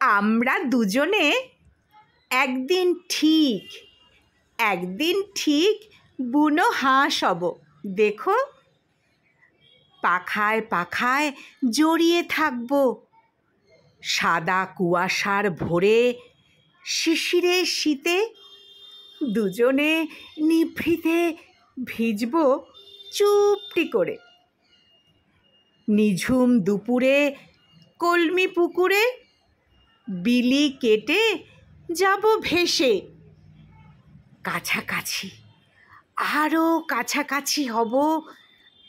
আমরা দুজনে একদিন ঠিক বুনো হাঁস হব। দেখো, পাখায় পাখায় জড়িয়ে থাকবো, সাদা কুয়াশার ভোরে, শিশিরে শীতে দুজনে নিভৃতে ভিজব চুপটি করে। নিঝুম দুপুরে কলমি পুকুরে বিলি কেটে যাব ভেসে। কাছাকাছি, আরও কাছাকাছি হব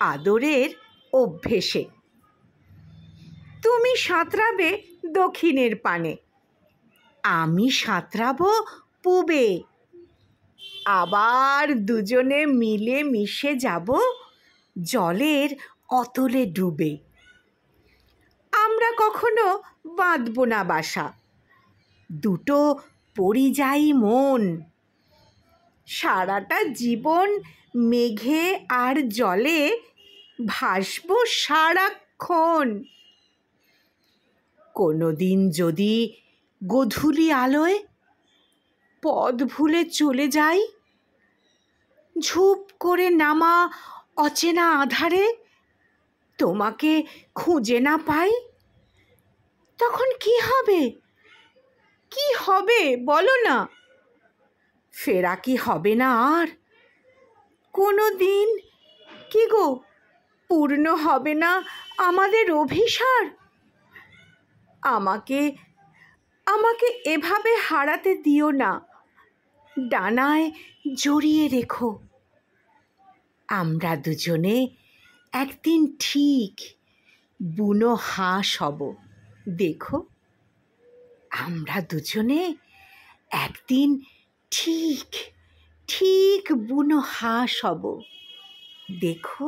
আদরের অভ্যেসে। তুমি সাঁতরাবে দক্ষিণের পানে, আমি সাঁতরাবো পূবে। আবার দুজনে মিলে মিশে যাব জলের অতলে ডুবে। আমরা কখনো বাঁধব না বাসা, দুটো পরিযায়ী মন। সারাটা জীবন মেঘে আর জলে ভাসব সারাক্ষণ। কোনোদিন যদি গোধূলি আলোয় পথ ভুলে চলে যাই, ঝুপ করে নামা অচেনা আধারে তোমাকে খুঁজে না পাই, তখন কি হবে বলো না? ফেরা কি হবে না আর কোনো দিন? কি গো, পূর্ণ হবে না আমাদের অভিসার? আমাকে এভাবে হারাতে দিও না, ডানায় জড়িয়ে রেখো। আমরা দুজনে একদিন ঠিক বুনো হাঁস হব। দেখো, আমরা দুজনে একদিন ঠিক বুনো হাঁস হব। দেখো।